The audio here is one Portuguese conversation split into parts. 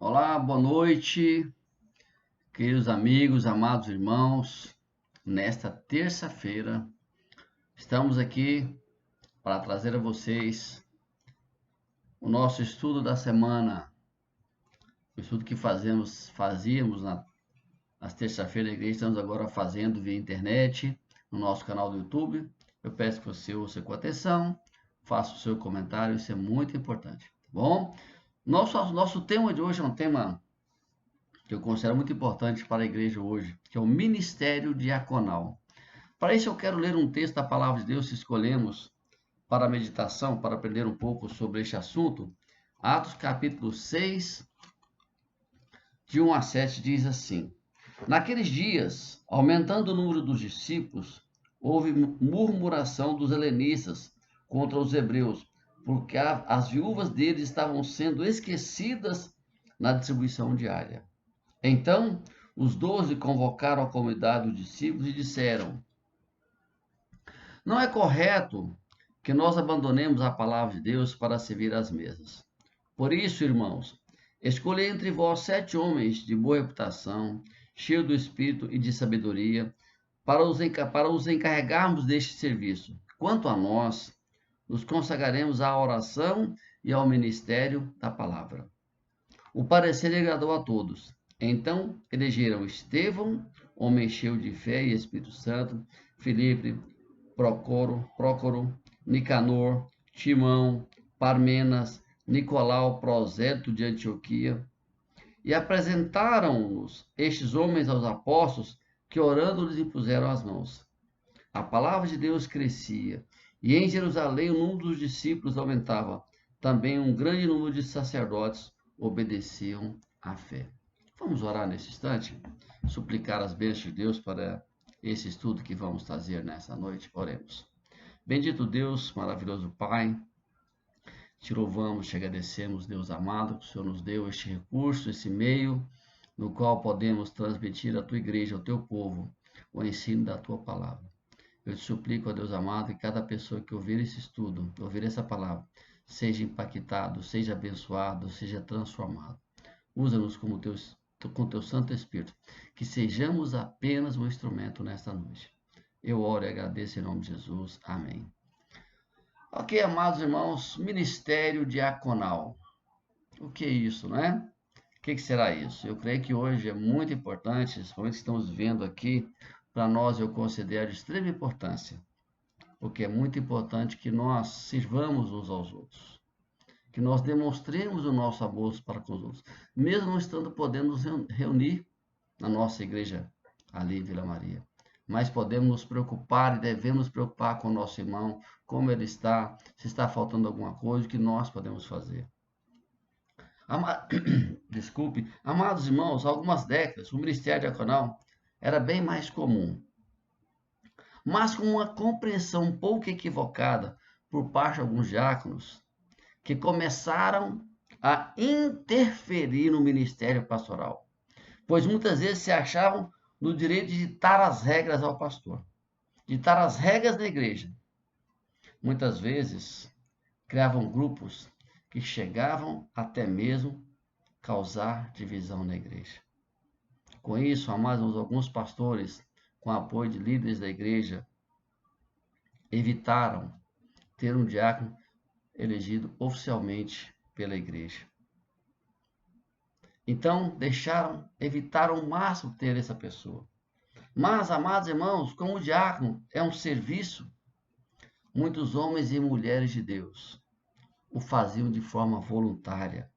Olá, boa noite, queridos amigos, amados irmãos. Nesta terça-feira, estamos aqui para trazer a vocês o nosso estudo da semana, o estudo que fazíamos nas terças-feiras da igreja, estamos agora fazendo via internet, no nosso canal do YouTube. Eu peço que você ouça com atenção, faça o seu comentário, isso é muito importante, tá bom? Nosso tema de hoje é um tema que eu considero muito importante para a igreja hoje, que é o ministério diaconal. Para isso, eu quero ler um texto da palavra de Deus que escolhemos para a meditação, para aprender um pouco sobre este assunto. Atos capítulo 6, de 1 a 7, diz assim: Naqueles dias, aumentando o número dos discípulos, houve murmuração dos helenistas contra os hebreus, porque as viúvas deles estavam sendo esquecidas na distribuição diária. Então, os 12 convocaram a comunidade dos discípulos e disseram: Não é correto que nós abandonemos a palavra de Deus para servir às mesas. Por isso, irmãos, escolhi entre vós 7 homens de boa reputação, cheios do espírito e de sabedoria, para os encarregarmos deste serviço. Quanto a nós, nos consagraremos à oração e ao ministério da palavra. O parecer agradou a todos. Então elegeram Estevão, homem cheio de fé e Espírito Santo, Filipe, Prócoro, Nicanor, Timão, Parmenas, Nicolau, prosélito de Antioquia, e apresentaram-nos estes homens aos apóstolos, que orando lhes impuseram as mãos. A palavra de Deus crescia, e em Jerusalém o número dos discípulos aumentava. Também um grande número de sacerdotes obedeciam à fé. Vamos orar nesse instante? Suplicar as bênçãos de Deus para esse estudo que vamos fazer nessa noite. Oremos. Bendito Deus, maravilhoso Pai, te louvamos, te agradecemos, Deus amado, que o Senhor nos deu este recurso, esse meio, no qual podemos transmitir à tua igreja, ao teu povo, o ensino da tua palavra. Eu te suplico, ó Deus amado, que cada pessoa que ouvir esse estudo, ouvir essa palavra, seja impactado, seja abençoado, seja transformado. Usa-nos com teu Santo Espírito, que sejamos apenas um instrumento nesta noite. Eu oro e agradeço em nome de Jesus. Amém. Ok, amados irmãos, ministério diaconal. O que é isso, né? O que será isso? Eu creio que hoje é muito importante, principalmente estamos vendo aqui, para nós eu considero de extrema importância, porque é muito importante que nós sirvamos uns aos outros, que nós demonstremos o nosso amor para com os outros, mesmo não estando podendo nos reunir na nossa igreja ali em Vila Maria. Mas podemos nos preocupar e devemos nos preocupar com o nosso irmão, como ele está, se está faltando alguma coisa, o que nós podemos fazer. Desculpe, amados irmãos, há algumas décadas o ministério diaconal era bem mais comum, mas com uma compreensão um pouco equivocada por parte de alguns diáconos que começaram a interferir no ministério pastoral, pois muitas vezes se achavam no direito de ditar as regras ao pastor, ditar as regras da igreja. Muitas vezes criavam grupos que chegavam até mesmo causar divisão na igreja. Com isso, amados, alguns pastores, com apoio de líderes da igreja, evitaram ter um diácono elegido oficialmente pela igreja. Então, evitaram ao máximo ter essa pessoa. Mas, amados irmãos, como o diácono é um serviço, muitos homens e mulheres de Deus o faziam de forma voluntária,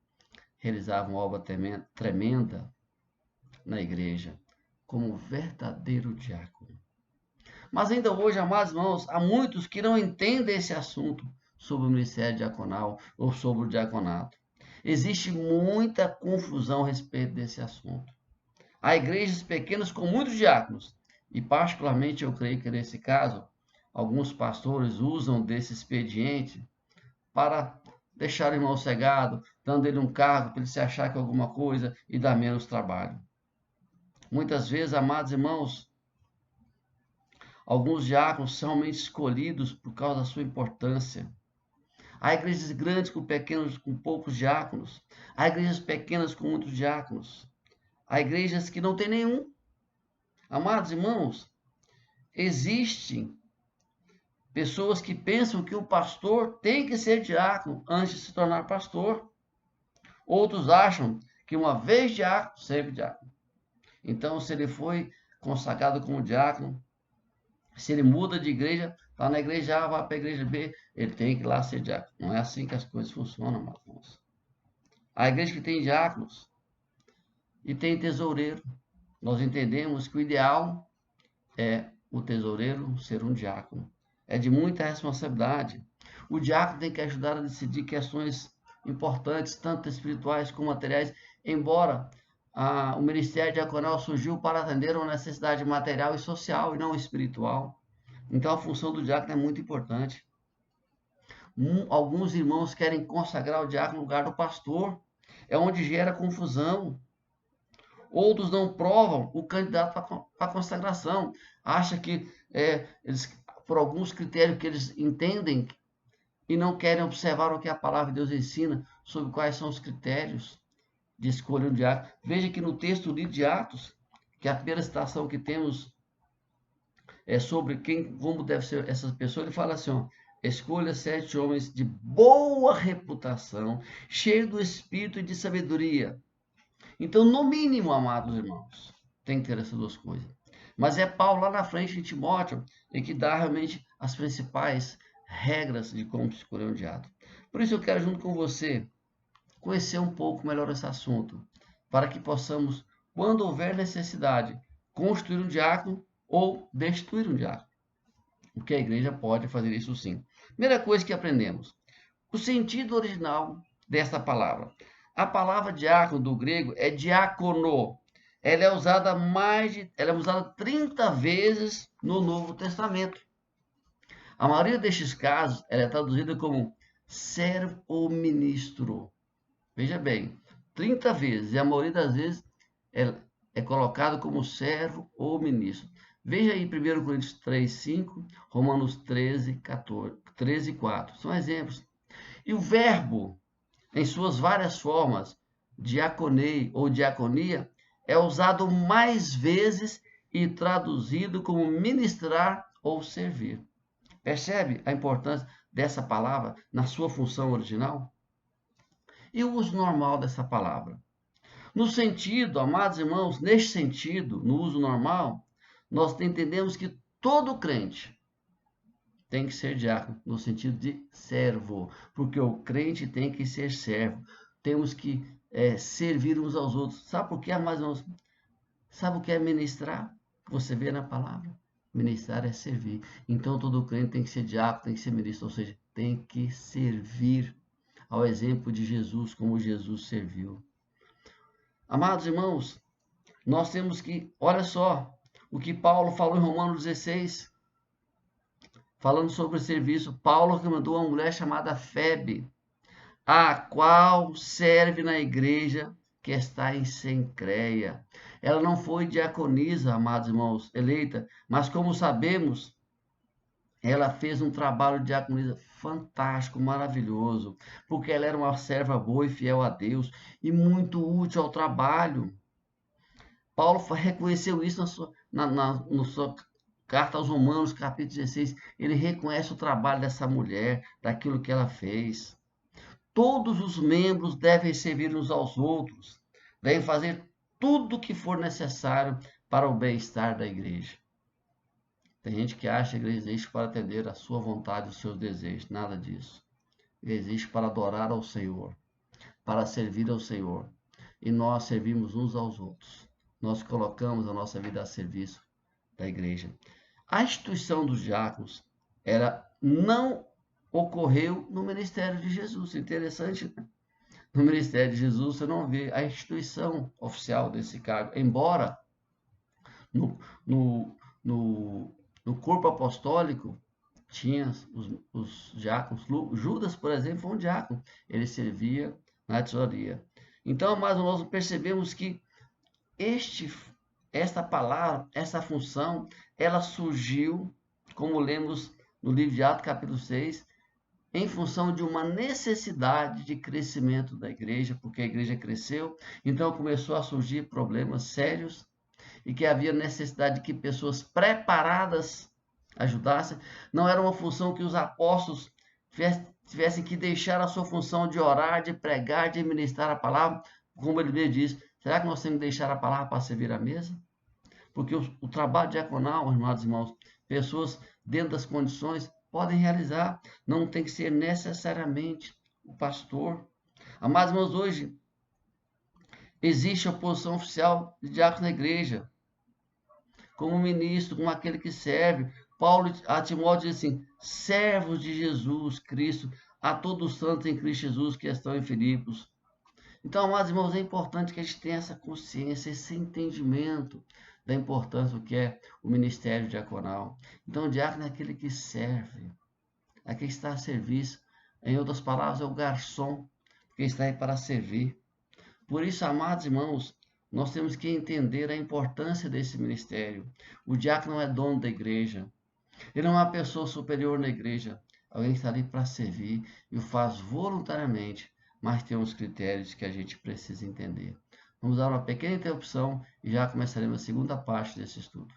realizavam obra tremenda na igreja, como verdadeiro diácono. Mas ainda hoje, amados irmãos, há muitos que não entendem esse assunto sobre o ministério diaconal ou sobre o diaconato. Existe muita confusão a respeito desse assunto. Há igrejas pequenas com muitos diáconos, e particularmente eu creio que nesse caso, alguns pastores usam desse expediente para deixar o irmão cegado, dando ele um cargo para ele se achar que é alguma coisa e dar menos trabalho. Muitas vezes, amados irmãos, alguns diáconos são realmente escolhidos por causa da sua importância. Há igrejas grandes com poucos diáconos. Há igrejas pequenas com muitos diáconos. Há igrejas que não tem nenhum. Amados irmãos, existem pessoas que pensam que o pastor tem que ser diácono antes de se tornar pastor. Outros acham que uma vez diácono, sempre diácono. Então, se ele foi consagrado como diácono, se ele muda de igreja, está na igreja A, vai para a igreja B, ele tem que ir lá ser diácono. Não é assim que as coisas funcionam, meus irmãos. Há igreja que tem diáconos e tem tesoureiro. Nós entendemos que o ideal é o tesoureiro ser um diácono. É de muita responsabilidade. O diácono tem que ajudar a decidir questões importantes, tanto espirituais como materiais, embora o ministério diaconal surgiu para atender uma necessidade material e social e não espiritual. Então a função do diácono é muito importante. Alguns irmãos querem consagrar o diácono no lugar do pastor, é onde gera confusão. Outros não provam o candidato para a consagração. Acha que eles, por alguns critérios que eles entendem e não querem observar o que a palavra de Deus ensina sobre quais são os critérios de escolha do diácono. Veja que no texto lido de Atos, que a primeira citação que temos é sobre como deve ser essas pessoas, ele fala assim, ó, escolha 7 homens de boa reputação, cheios do espírito e de sabedoria. Então, no mínimo, amados irmãos, tem que ter essas duas coisas. Mas é Paulo lá na frente em Timóteo em que dá realmente as principais regras de como se escolher um diácono. Por isso eu quero, junto com você, conhecer um pouco melhor esse assunto, para que possamos, quando houver necessidade, constituir um diácono ou destituir um diácono. Porque a igreja pode fazer isso sim. Primeira coisa que aprendemos, o sentido original desta palavra. A palavra diácono do grego é diácono. Ela é usada ela é usada 30 vezes no Novo Testamento. A maioria destes casos, ela é traduzida como servo ou ministro. Veja bem, 30 vezes, e a maioria das vezes é colocado como servo ou ministro. Veja aí 1 Coríntios 3, 5, Romanos 13, 14, 13, 4. São exemplos. E o verbo, em suas várias formas, diaconei ou diaconia, é usado mais vezes e traduzido como ministrar ou servir. Percebe a importância dessa palavra na sua função original? E o uso normal dessa palavra? No sentido, amados irmãos, neste sentido, no uso normal, nós entendemos que todo crente tem que ser diácono, no sentido de servo, porque o crente tem que ser servo. Temos que servir uns aos outros. Sabe por quê, amados irmãos? Sabe o que é ministrar? Você vê na palavra. Ministrar é servir. Então todo crente tem que ser diácono, tem que ser ministro, ou seja, tem que servir ao exemplo de Jesus, como Jesus serviu. Amados irmãos, nós temos que, olha só, o que Paulo falou em Romanos 16, falando sobre o serviço, Paulo recomendou uma mulher chamada Febe, a qual serve na igreja que está em Cencreia. Ela não foi diaconisa, amados irmãos, eleita, mas como sabemos, ela fez um trabalho de diaconisa fantástico, maravilhoso, porque ela era uma serva boa e fiel a Deus e muito útil ao trabalho. Paulo reconheceu isso na sua carta aos Romanos, capítulo 16. Ele reconhece o trabalho dessa mulher, daquilo que ela fez. Todos os membros devem servir uns aos outros, devem fazer tudo o que for necessário para o bem-estar da igreja. Tem gente que acha que a igreja existe para atender a sua vontade, os seus desejos. Nada disso. Existe para adorar ao Senhor, para servir ao Senhor. E nós servimos uns aos outros. Nós colocamos a nossa vida a serviço da igreja. A instituição dos diáconos não ocorreu no ministério de Jesus. Interessante, né? No ministério de Jesus você não vê a instituição oficial desse cargo, embora no corpo apostólico tinha os diáconos. Judas, por exemplo, foi um diácono. Ele servia na tesouraria. Então, mas nós percebemos que esta palavra, essa função, ela surgiu, como lemos no livro de Atos, capítulo 6, em função de uma necessidade de crescimento da igreja, porque a igreja cresceu, então começou a surgir problemas sérios e que havia necessidade de que pessoas preparadas ajudassem. Não era uma função que os apóstolos tivessem que deixar a sua função de orar, de pregar, de ministrar a palavra, como ele mesmo diz. Será que nós temos que deixar a palavra para servir à mesa? Porque o trabalho diaconal, amados irmãos, pessoas dentro das condições podem realizar, não tem que ser necessariamente o pastor. Amados irmãos, hoje existe a posição oficial de diácono na igreja, como ministro, como aquele que serve. Paulo a Timóteo diz assim: servos de Jesus Cristo, a todos os santos em Cristo Jesus que estão em Filipos. Então, amados irmãos, é importante que a gente tenha essa consciência, esse entendimento da importância do que é o ministério diaconal. Então, o diácono é aquele que serve, aquele que está a serviço. Em outras palavras, é o garçom, que está aí para servir. Por isso, amados irmãos, nós temos que entender a importância desse ministério. O diácono não é dono da igreja. Ele não é uma pessoa superior na igreja. Alguém que está ali para servir e o faz voluntariamente, mas tem uns critérios que a gente precisa entender. Vamos dar uma pequena interrupção e já começaremos a segunda parte desse estudo.